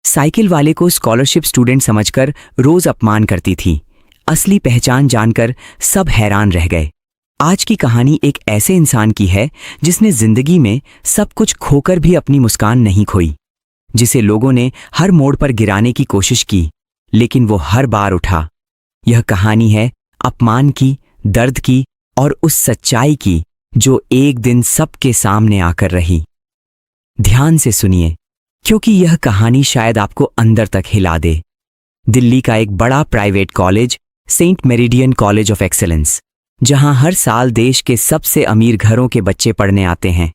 Cycle वाले को scholarship student समझकर रोज अपमान करती थी। असली पहचान जानकर सब हैरान रह गए। आज की कहानी एक ऐसे इंसान की है जिसने जिंदगी में सब कुछ खोकर भी अपनी मुस्कान नहीं खोई, जिसे लोगों ने हर मोड़ पर गिराने की कोशिश की, लेकिन वो हर बार उठा। यह कहानी है अपमान की, दर्द की और उस सच्चाई की जो एक दिन सबके सामने आकर रही। ध्यान से सुनिए, क्योंकि यह कहानी शायद आपको अंदर तक हिला दे। दिल्ली का एक बड़ा private college, Saint Meridian College of Excellence, जहां हर साल देश के सबसे अमीर घरों के बच्चे पढ़ने आते हैं,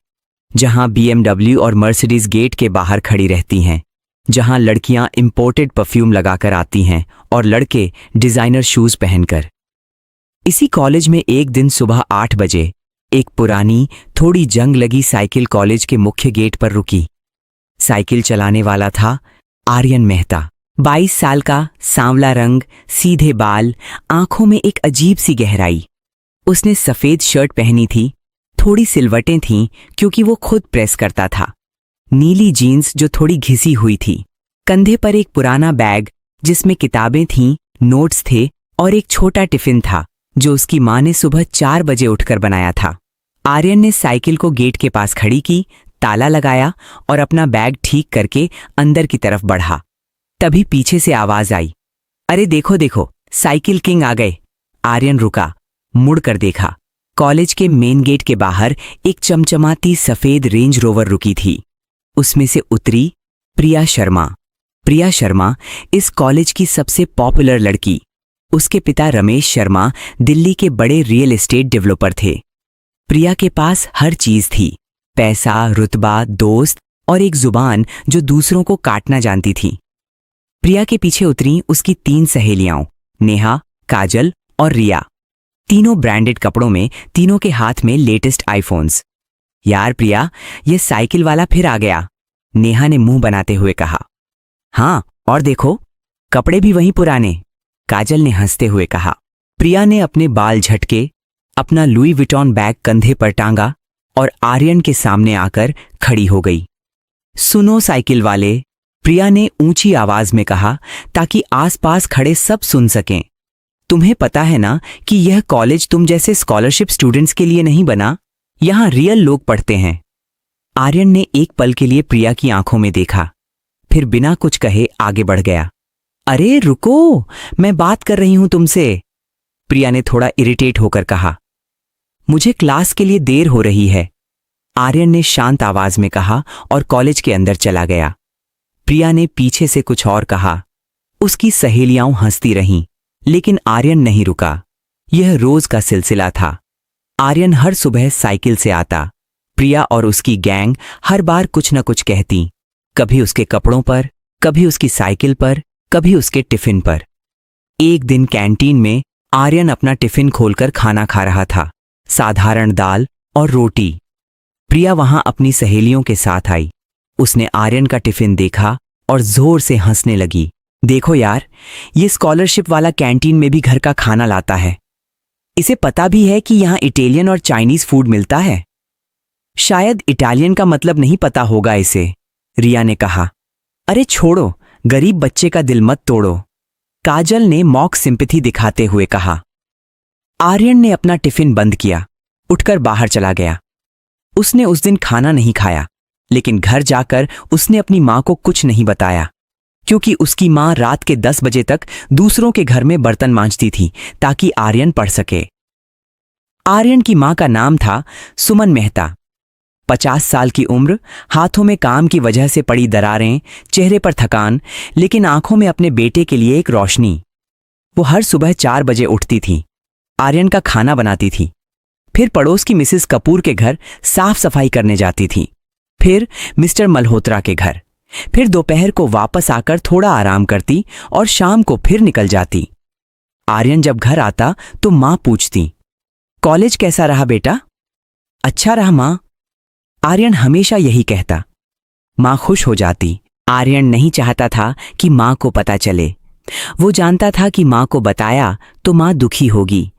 जहां BMW और मर्सिडीज गेट के बाहर खड़ी रहती हैं, जहां लड़कियां इंपोर्टेड परफ्यूम लगाकर आती हैं और लड़के डिजाइनर शूज पहनकर। इसी कॉलेज में एक दिन सुबह 8 बजे एक पुरानी, थोड़ी जंग लगी साइकिल कॉलेज के मुख्य गेट पर रुकी। साइकिल चलाने वाला था आर्यन मेहता। 22 साल का, सांवला रंग, सीधे बाल, आंखों में एक अजीब सी गहराई। उसने सफेद शर्ट पहनी थी, थोड़ी सिलवटें थीं क्योंकि वो खुद प्रेस करता था। नीली जीन्स जो थोड़ी घिसी हुई थी। कंधे पर एक पुराना बैग जिसमें किताबें थीं, नोट्स थे और एक छोटा टिफिन था जो उसकी माँ ने सुबह 4 बजे उठकर बनाया था। आर्यन ने साइकिल को गेट के पास खड़ी की, ताला लगाया और अपना बैग ठीक करके अंदर की तरफ बढ़ा। तभी पीछे से आवाज आई, अरे देखो देखो, साइकिल किंग आ गए। आर्यन रुका, मुड़कर देखा। कॉलेज के मेन गेट के बाहर एक चमचमाती सफेद रेंज रोवर रुकी थी। उसमें से उतरी प्रिया शर्मा। प्रिया शर्मा इस कॉलेज की सबसे पॉपुलर लड़की। उसके पिता रमेश शर्मा दिल्ली के बड़े रियल एस्टेट डेवलपर थे। प्रिया के पास हर चीज थी, पैसा, रुतबा, दोस्त और एक जुबान जो दूसरों को काटना जानती थी। प्रिया के पीछे उतरी उसकी 3 सहेलियां, नेहा, काजल और रिया। तीनों ब्रांडेड कपड़ों में, तीनों के हाथ में लेटेस्ट आईफोन्स। यार प्रिया, ये साइकिल वाला फिर आ गया, नेहा ने मुंह बनाते हुए कहा। हाँ, और देखो, कपड़े भी वहीं पुराने, काजल ने हंसते हुए कहा। प्रिया ने अपने बाल झटके, अपना लुई विटॉन बैग कंधे पर टांगा और आर्यन के सामने आकर खड़ी हो गई। सुनो साइकिल वाले, प्रिया ने ऊंची आवाज में कहा ताकि आसपास खड़े सब सुन सकें। तुम्हें पता है ना कि यह कॉलेज तुम जैसे स्कॉलरशिप स्टूडेंट्स के लिए नहीं बना, यहां रियल लोग पढ़ते हैं। आर्यन ने एक पल के लिए प्रिया की आंखों में देखा, फिर बिना कुछ कहे आगे बढ़ गया। अरे रुको, मैं बात कर रही हूं तुमसे, प्रिया ने थोड़ा इरिटेट होकर कहा। मुझे क्लास के लिए देर हो रही है, आर्यन ने शांत आवाज में कहा और कॉलेज के अंदर चला गया। प्रिया ने पीछे से कुछ और कहा। उसकी सहेलियां हंसती रहीं, लेकिन आर्यन नहीं रुका। यह रोज का सिलसिला था। आर्यन हर सुबह साइकिल से आता। प्रिया और उसकी गैंग हर बार कुछ न कुछ कहती, कभी उसके कपड़ों पर, कभी उसकी साइकिल पर, कभी उसके टिफिन पर। एक दिन कैंटीन में आर्यन अपना टिफिन खोलकर खाना खा रहा था, साधारण दाल और रोटी। प्रिया वहां अपनी सहेलियों के साथ आई। उसने आर्यन का टिफिन देखा और जोर से हंसने लगी। देखो यार, ये स्कॉलरशिप वाला कैंटीन में भी घर का खाना लाता है। इसे पता भी है कि यहां इटालियन और चाइनीज फूड मिलता है। शायद इटालियन का मतलब नहीं पता होगा इसे, रिया ने कहा। अरे छोड़ो, गरीब बच्चे का दिल मत तोड़ो, काजल ने मॉक सिंपैथी दिखाते हुए कहा। आर्यन ने अपना टिफिन बंद किया, उठकर बाहर चला गया। उसने उस दिन खाना नहीं खाया, लेकिन घर जाकर उसने अपनी मां को कुछ नहीं बताया, क्योंकि उसकी मां रात के 10 बजे तक दूसरों के घर में बर्तन मांजती थी ताकि आर्यन पढ़ सके। आर्यन की मां का नाम था सुमन मेहता। 50 साल की उम्र, हाथों में काम की वजह से पड़ी दरारें, चेहरे पर थकान, लेकिन आंखों में अपने बेटे के लिए एक रोशनी। वो हर सुबह 4 बजे उठती थी, आर्यन का खाना बनाती थी, फिर पड़ोस की मिसेस कपूर के घर साफ सफाई करने जाती थी, फिर मिस्टर मल्होत्रा के घर, फिर दोपहर को वापस आकर थोड़ा आराम करती और शाम को फिर निकल जाती। आर्यन जब घर आता तो मां पूछती, कॉलेज कैसा रहा बेटा? अच्छा रहा मां, आर्यन हमेशा यही कहता। मां खुश हो जाती। आर्यन नहीं चाहता था कि मां को पता चले। वो जानता था कि मां को बताया तो मां दुखी होगी,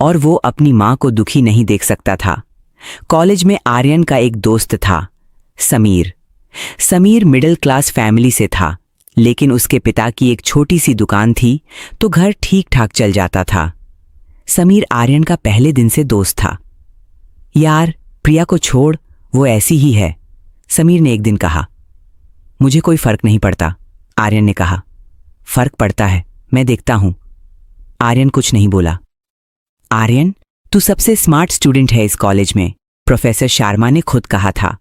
और वो अपनी मां को दुखी नहीं देख सकता था। कॉलेज में आर्यन का एक दोस्त था, Sameer. Sameer middle class family से था, लेकिन उसके पिता की एक छोटी सी दुकान थी तो घर ठीक ठाक चल जाता था। समीर आर्यन का पहले दिन से दोस्त था। यार प्रिया को छोड़, वो ऐसी ही है, समीर ने एक दिन कहा। मुझे कोई फर्क नहीं पड़ता, आर्यन ने कहा। फर्क पड़ता है, मैं देखता हूं। आर्यन कुछ नहीं बोला। आर्यन, तू सबसे स्मार्ट स्टूडेंट है इस कॉलेज में, प्रोफेसर शर्मा ने खुद कहा था।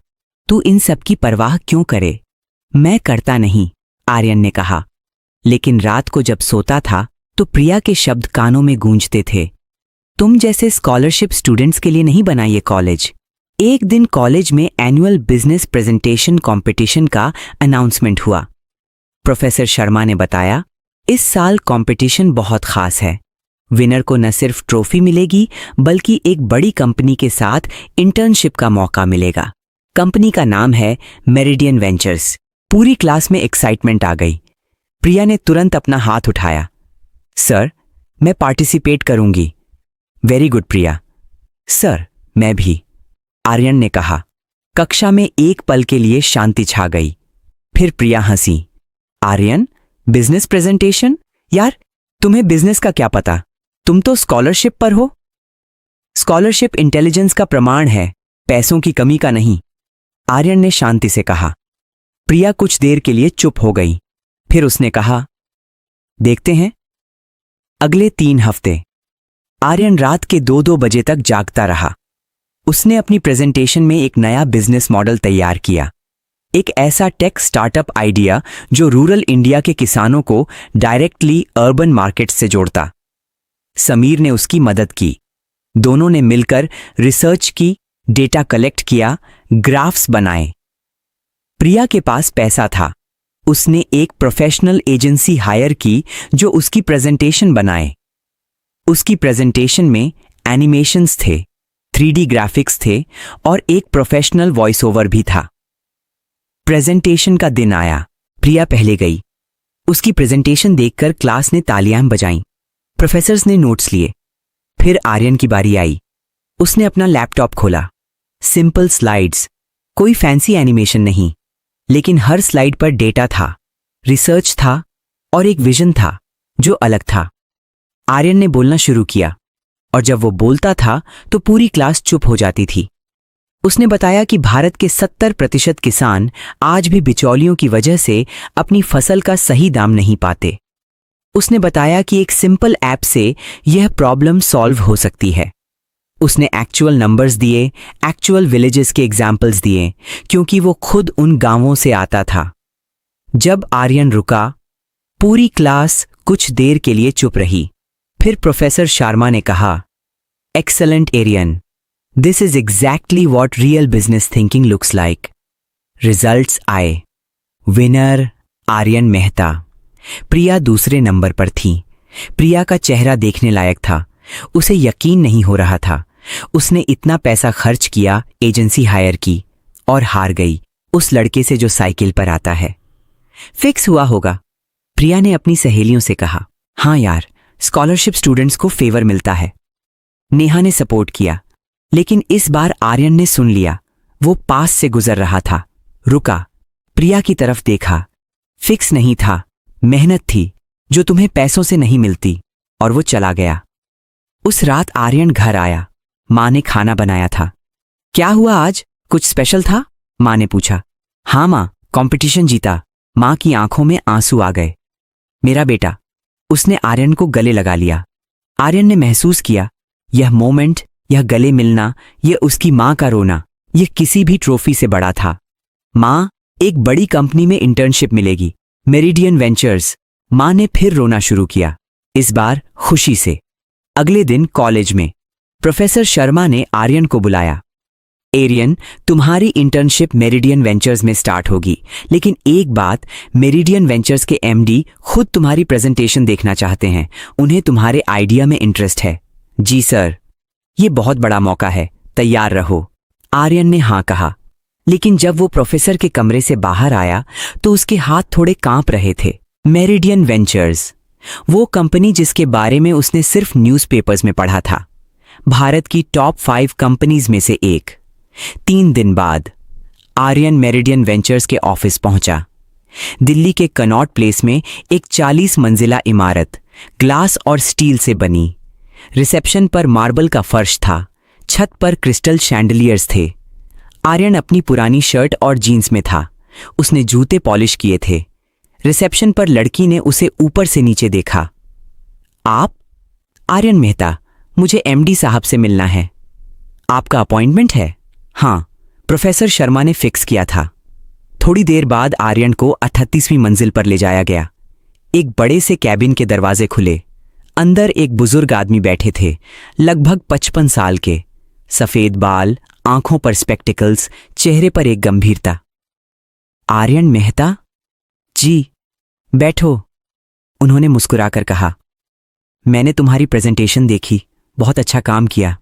तू इन सब की परवाह क्यों करे? मैं करता नहीं, आर्यन ने कहा। लेकिन रात को जब सोता था तो प्रिया के शब्द कानों में गूंजते थे। तुम जैसे स्कॉलरशिप स्टूडेंट्स के लिए नहीं बना ये कॉलेज। एक दिन कॉलेज में एनुअल बिजनेस प्रेजेंटेशन कंपटीशन का अनाउंसमेंट हुआ। प्रोफेसर शर्मा ने बताया, इस साल कंपटीशन बहुत खास है। विनर को न सिर्फ ट्रॉफी मिलेगी बल्कि एक बड़ी कंपनी के साथ इंटर्नशिप का मौका मिलेगा। कंपनी का नाम है मेरिडियन वेंचर्स। पूरी क्लास में एक्साइटमेंट आ गई। प्रिया ने तुरंत अपना हाथ उठाया। सर, मैं पार्टिसिपेट करूंगी। वेरी गुड प्रिया। सर, मैं भी, आर्यन ने कहा। कक्षा में एक पल के लिए शांति छा गई। फिर प्रिया हंसी। Aryan, business presentation? यार, तुम्हें बिजनेस का क्या पता? तुम तो स्कॉलरशिप पर हो। स्कॉलरशिप इंटेलिजेंस का प्रमाण है, पैसों की कमी का नहीं, आर्यन ने शांति से कहा। प्रिया कुछ देर के लिए चुप हो गई। फिर उसने कहा, देखते हैं। अगले 3 हफ्ते आर्यन रात के 2-2 बजे तक जागता रहा। उसने अपनी प्रेजेंटेशन में एक नया बिजनेस मॉडल तैयार किया। एक ऐसा टेक स्टार्टअप आइडिया जो रूरल इंडिया के किसानों को डायरेक्टली अर्बन मार्केट से जोड़ता। समीर ने उसकी मदद की। दोनों ने मिलकर रिसर्च की, डेटा कलेक्ट किया, ग्राफ्स बनाए। प्रिया के पास पैसा था। उसने एक प्रोफेशनल एजेंसी हायर की जो उसकी प्रेजेंटेशन बनाए। उसकी प्रेजेंटेशन में एनिमेशंस थे, 3D ग्राफिक्स थे और एक प्रोफेशनल वॉइस ओवर भी था। प्रेजेंटेशन का दिन आया। प्रिया पहले गई। उसकी प्रेजेंटेशन देखकर क्लास ने तालियां बजाईं। प्रोफेसर्स ने नोट्स लिए। फिर आर्यन की बारी आई। उसने अपना लैपटॉप खोला। सिंपल स्लाइड्स, कोई फैंसी एनिमेशन नहीं, लेकिन हर स्लाइड पर डेटा था, रिसर्च था और एक विजन था जो अलग था। आर्यन ने बोलना शुरू किया और जब वो बोलता था तो पूरी क्लास चुप हो जाती थी। उसने बताया कि भारत के 70% किसान आज भी बिचौलियों की वजह से अपनी फसल का सही दाम नहीं पाते। उसने बताया कि एक सिंपल ऐप से यह प्रॉब्लम सॉल्व हो सकती है। उसने एक्चुअल नंबर्स दिए, एक्चुअल विलेजेस के एग्जाम्पल्स दिए, क्योंकि वो खुद उन गांवों से आता था। जब आर्यन रुका, पूरी क्लास कुछ देर के लिए चुप रही। फिर प्रोफेसर शर्मा ने कहा, excellent Aryan, this is exactly what real business thinking looks like. Results आए। विनर आर्यन मेहता। प्रिया दूसरे नंबर पर थी। प्रिया का चेहरा देखने लायक था। उसे यकीन नहीं हो रहा था। उसने इतना पैसा खर्च किया, एजेंसी हायर की, और हार गई उस लड़के से जो साइकिल पर आता है। फिक्स हुआ होगा, प्रिया ने अपनी सहेलियों से कहा। हाँ यार, स्कॉलरशिप स्टूडेंट्स को फेवर मिलता है, नेहा ने सपोर्ट किया। लेकिन इस बार आर्यन ने सुन लिया। वो पास से गुजर रहा था, रुका, प्रिया की तरफ देखा। फिक्स नहीं था, मेहनत थी जो तुम्हें पैसों से नहीं मिलती, और वो चला गया। उस रात आर्यन घर आया। माँ ने खाना बनाया था। क्या हुआ आज, कुछ स्पेशल था? माँ ने पूछा। हाँ माँ, कंपटीशन जीता। माँ की आंखों में आंसू आ गए। मेरा बेटा, उसने आर्यन को गले लगा लिया। आर्यन ने महसूस किया, यह मोमेंट, यह गले मिलना, यह उसकी माँ का रोना, यह किसी भी ट्रॉफी से बड़ा था। माँ, एक बड़ी कंपनी में इंटर्नशिप मिलेगी, मेरिडियन वेंचर्स। माँ ने फिर रोना शुरू किया, इस बार खुशी से। अगले दिन कॉलेज में प्रोफेसर शर्मा ने आर्यन को बुलाया। एरियन, तुम्हारी इंटर्नशिप मेरिडियन वेंचर्स में स्टार्ट होगी, लेकिन एक बात, मेरिडियन वेंचर्स के एमडी खुद तुम्हारी प्रेजेंटेशन देखना चाहते हैं। उन्हें तुम्हारे आइडिया में इंटरेस्ट है। जी सर, ये बहुत बड़ा मौका है, तैयार रहो। आर्यन ने हाँ कहा। लेकिन जब वो प्रोफेसर के कमरे से बाहर आया तो उसके हाथ थोड़े कांप रहे थे। मेरिडियन वेंचर्स, वो कंपनी जिसके बारे में उसने सिर्फ न्यूज़पेपर्स में पढ़ा था, भारत की टॉप 5 कंपनीज में से एक। 3 दिन बाद आर्यन मेरिडियन वेंचर्स के ऑफिस पहुंचा। दिल्ली के कनॉट प्लेस में एक 40 मंजिला इमारत ग्लास और स्टील से बनी। रिसेप्शन पर मार्बल का फर्श था, छत पर क्रिस्टल शैंडलियर्स थे। आर्यन अपनी पुरानी शर्ट और जीन्स में था। उसने जूते पॉलिश किए थे। रिसेप्शन पर लड़की ने उसे ऊपर से नीचे देखा। आप? आर्यन मेहता, मुझे एमडी साहब से मिलना है। आपका अपॉइंटमेंट है? हाँ, प्रोफेसर शर्मा ने फिक्स किया था। थोड़ी देर बाद आर्यन को 38वीं मंजिल पर ले जाया गया। एक बड़े से कैबिन के दरवाजे खुले। अंदर एक बुजुर्ग आदमी बैठे थे, लगभग 55 साल के। सफेद बाल, आंखों पर स्पेक्टिकल्स, चेहरे पर एक गंभीरता। आर्यन मेहता? जी। बैठो, उन्होंने मुस्कुराकर कहा। मैंने तुम्हारी प्रेजेंटेशन देखी, बहुत अच्छा काम किया।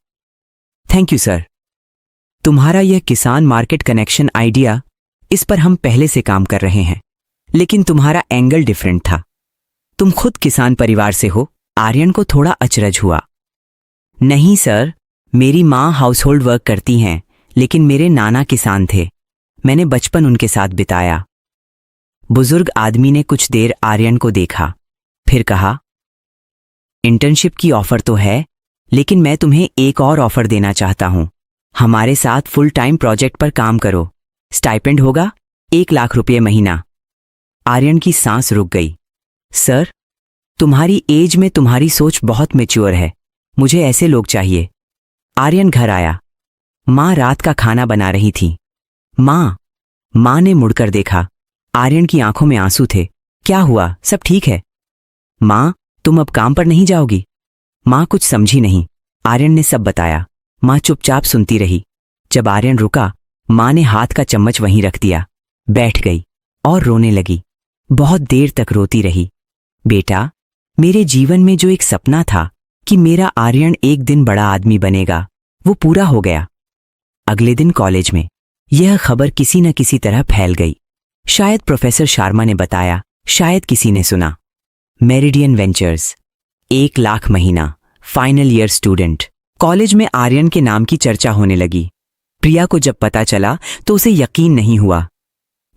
Thank you sir. तुम्हारा यह किसान मार्केट कनेक्शन आइडिया, इस पर हम पहले से काम कर रहे हैं, लेकिन तुम्हारा एंगल डिफरेंट था। तुम खुद किसान परिवार से हो? आर्यन को थोड़ा अचरज हुआ। नहीं सर, मेरी माँ हाउस होल्ड वर्क करती हैं, लेकिन मेरे नाना किसान थे। मैंने बचपन उनके साथ बिताया। बुजुर्ग आदमी ने कुछ देर आर्यन को देखा, फिर कहा, इंटर्नशिप की ऑफर तो है, लेकिन मैं तुम्हें एक और ऑफर देना चाहता हूं। हमारे साथ फुल टाइम प्रोजेक्ट पर काम करो। स्टाइपेंड होगा 1 लाख रुपये महीना। आर्यन की सांस रुक गई। सर, तुम्हारी एज में तुम्हारी सोच बहुत मैच्योर है। मुझे ऐसे लोग चाहिए। आर्यन घर आया। माँ रात का खाना बना रही थी। माँ ने मुड़कर देखा। आर्यन की आंखों में आंसू थे। क्या हुआ, सब ठीक है? माँ, तुम अब काम पर नहीं जाओगी? माँ कुछ समझी नहीं। आर्यन ने सब बताया। माँ चुपचाप सुनती रही। जब आर्यन रुका, माँ ने हाथ का चम्मच वहीं रख दिया, बैठ गई और रोने लगी। बहुत देर तक रोती रही। बेटा, मेरे जीवन में जो एक सपना था कि मेरा आर्यन एक दिन बड़ा आदमी बनेगा, वो पूरा हो गया। अगले दिन कॉलेज में यह खबर किसी न किसी तरह फैल गई। शायद प्रोफेसर शर्मा ने बताया, शायद किसी ने सुना। मेरिडियन वेंचर्स, 1 लाख महीना, फाइनल ईयर स्टूडेंट। कॉलेज में आर्यन के नाम की चर्चा होने लगी। प्रिया को जब पता चला तो उसे यकीन नहीं हुआ।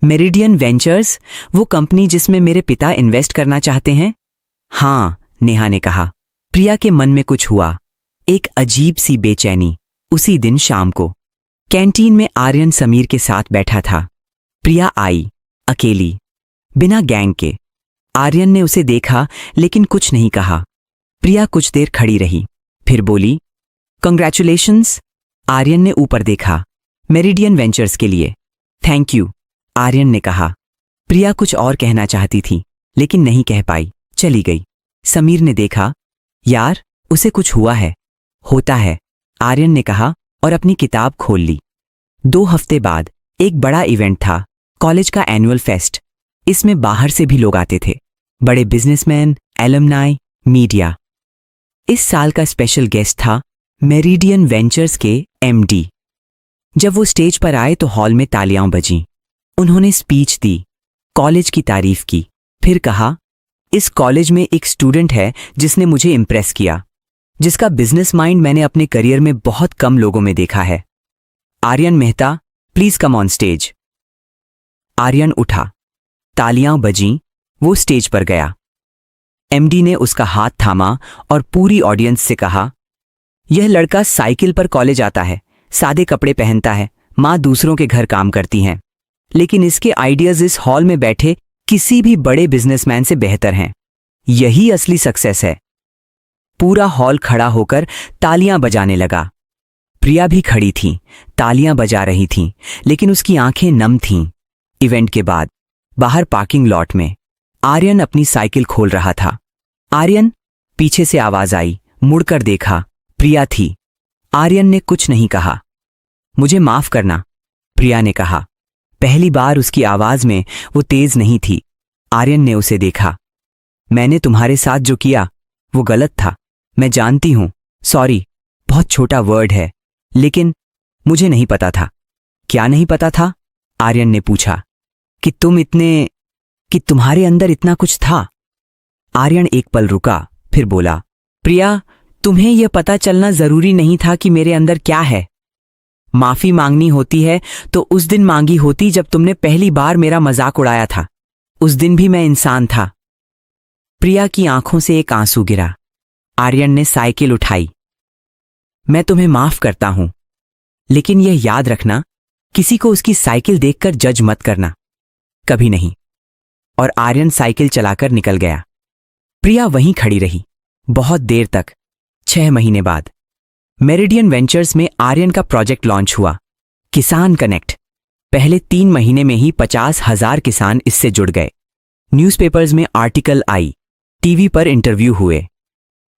मेरिडियन वेंचर्स, वो कंपनी जिसमें मेरे पिता इन्वेस्ट करना चाहते हैं? हाँ, नेहा ने कहा। प्रिया के मन में कुछ हुआ, एक अजीब सी बेचैनी। उसी दिन शाम को कैंटीन में आर्यन समीर के साथ बैठा था। प्रिया आई, अकेली, बिना गैंग के। आर्यन ने उसे देखा लेकिन कुछ नहीं कहा। प्रिया कुछ देर खड़ी रही, फिर बोली, कंग्रेचुलेशंस। आर्यन ने ऊपर देखा, मेरिडियन वेंचर्स के लिए। थैंक यू, आर्यन ने कहा। प्रिया कुछ और कहना चाहती थी, लेकिन नहीं कह पाई, चली गई। समीर ने देखा, यार, उसे कुछ हुआ है। होता है, आर्यन ने कहा और अपनी किताब खोल ली। 2 हफ्ते बाद एक बड़ा इवेंट था, कॉलेज का एनुअल फेस्ट। इसमें बाहर से भी लोग आते थे, बड़े बिजनेसमैन, एलुमनाई, मीडिया। इस साल का स्पेशल गेस्ट था मेरिडियन वेंचर्स के एमडी। जब वो स्टेज पर आए तो हॉल में तालियां बजीं। उन्होंने स्पीच दी, कॉलेज की तारीफ की, फिर कहा, इस कॉलेज में एक स्टूडेंट है जिसने मुझे इंप्रेस किया, जिसका बिजनेस माइंड मैंने अपने करियर में बहुत कम लोगों में देखा है। Aryan Mehta, please come on stage. Aryan उठा, तालियां बजीं, वो स्टेज पर गया। एमडी ने उसका हाथ थामा और पूरी ऑडियंस से कहा, यह लड़का साइकिल पर कॉलेज आता है, सादे कपड़े पहनता है, माँ दूसरों के घर काम करती हैं, लेकिन इसके आइडियाज इस हॉल में बैठे किसी भी बड़े बिजनेसमैन से बेहतर हैं। यही असली सक्सेस है। पूरा हॉल खड़ा होकर तालियां बजाने लगा। प्रिया भी खड़ी थी, तालियां बजा रही थी, लेकिन उसकी आंखें नम थीं। इवेंट के बाद बाहर पार्किंग लॉट में आर्यन अपनी साइकिल खोल रहा था। आर्यन, पीछे से आवाज आई, मुड़कर देखा, प्रिया थी। आर्यन ने कुछ नहीं कहा। मुझे माफ करना, प्रिया ने कहा। पहली बार उसकी आवाज में वो तेज नहीं थी। आर्यन ने उसे देखा। मैंने तुम्हारे साथ जो किया वो गलत था, मैं जानती हूं, सॉरी, बहुत छोटा वर्ड है, लेकिन मुझे नहीं पता था। क्या नहीं पता था? आर्यन ने पूछा। कि तुम्हारे अंदर इतना कुछ था। आर्यन एक पल रुका, फिर बोला, प्रिया, तुम्हें यह पता चलना जरूरी नहीं था कि मेरे अंदर क्या है। माफी मांगनी होती है तो उस दिन मांगी होती जब तुमने पहली बार मेरा मजाक उड़ाया था। उस दिन भी मैं इंसान था। प्रिया की आंखों से एक आंसू गिरा। आर्यन ने साइकिल उठाई। मैं तुम्हें माफ करता हूं, लेकिन यह याद रखना, किसी को उसकी साइकिल देखकर जज मत करना, कभी नहीं। और आर्यन साइकिल चलाकर निकल गया। प्रिया वहीं खड़ी रही, बहुत देर तक। 6 महीने बाद मेरिडियन वेंचर्स में आर्यन का प्रोजेक्ट लॉन्च हुआ, किसान कनेक्ट। पहले 3 महीने में ही 50,000 किसान इससे जुड़ गए। न्यूज़पेपर्स में आर्टिकल आई, टीवी पर इंटरव्यू हुए।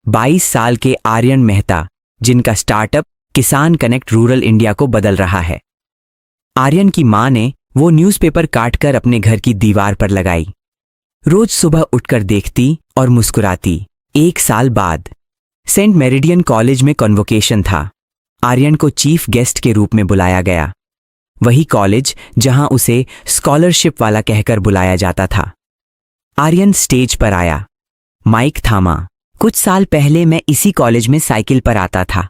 22 साल के आर्यन मेहता, जिनका स्टार्टअप किसान कनेक्ट रूरल इंडिया को बदल रहा है। आर्यन की मां ने वो न्यूज़पेपर काटकर अपने घर की दीवार पर लगाई। रोज सुबह उठकर देखती और मुस्कुराती। 1 साल बाद सेंट मेरिडियन कॉलेज में कन्वोकेशन था। आर्यन को चीफ गेस्ट के रूप में बुलाया गया, वही कॉलेज जहां उसे स्कॉलरशिप वाला कहकर बुलाया जाता था। आर्यन स्टेज पर आया, माइक थामा। कुछ साल पहले मैं इसी कॉलेज में साइकिल पर आता था।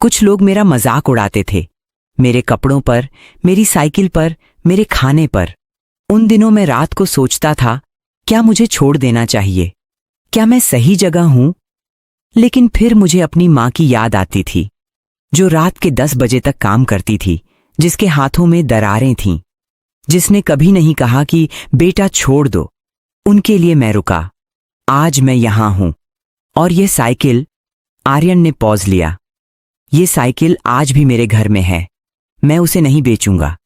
कुछ लोग मेरा मजाक उड़ाते थे, मेरे कपड़ों पर, मेरी साइकिल पर, मेरे खाने पर। उन दिनों मैं रात को सोचता था, क्या मुझे छोड़ देना चाहिए? क्या मैं सही जगह हूं? लेकिन फिर मुझे अपनी मां की याद आती थी, जो रात के 10 बजे तक काम करती थी, जिसके हाथों में दरारें थीं, जिसने कभी नहीं कहा कि बेटा छोड़ दो। उनके लिए मैं रुका। आज मैं यहां हूं। और ये साइकिल, आर्यन ने पॉज लिया, ये साइकिल आज भी मेरे घर में है। मैं उसे नहीं बेचूंगा,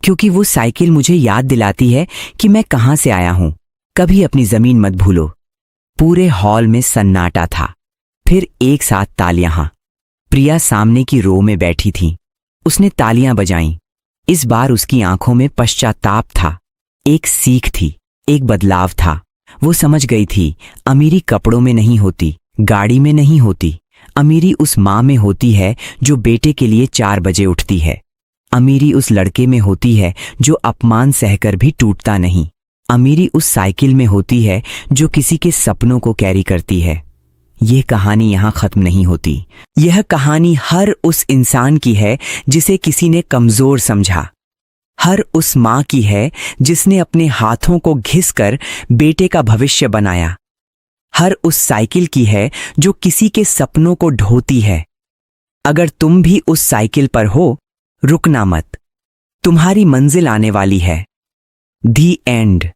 क्योंकि वो साइकिल मुझे याद दिलाती है कि मैं कहां से आया हूं। कभी अपनी जमीन मत भूलो। पूरे हॉल में सन्नाटा था। फिर एक साथ तालियां। प्रिया सामने की रो में बैठी थी। उसने तालियां बजाईं। इस बार उसकी आंखों में पश्चाताप था, एक सीख थी, एक बदलाव था। वो समझ गई थी, अमीरी कपड़ों में नहीं होती, गाड़ी में नहीं होती। अमीरी उस मां में होती है जो बेटे के लिए 4 बजे उठती है। अमीरी उस लड़के में होती है जो अपमान सहकर भी टूटता नहीं। अमीरी उस साइकिल में होती है जो किसी के सपनों को कैरी करती है। यह कहानी यहां खत्म नहीं होती। यह कहानी हर उस इंसान की है जिसे किसी ने कमजोर समझा। हर उस मां की है जिसने अपने हाथों को घिसकर बेटे का भविष्य बनाया। हर उस साइकिल की है जो किसी के सपनों को ढोती है। अगर तुम भी उस साइकिल पर हो, रुकना मत। तुम्हारी मंजिल आने वाली है। दी एंड।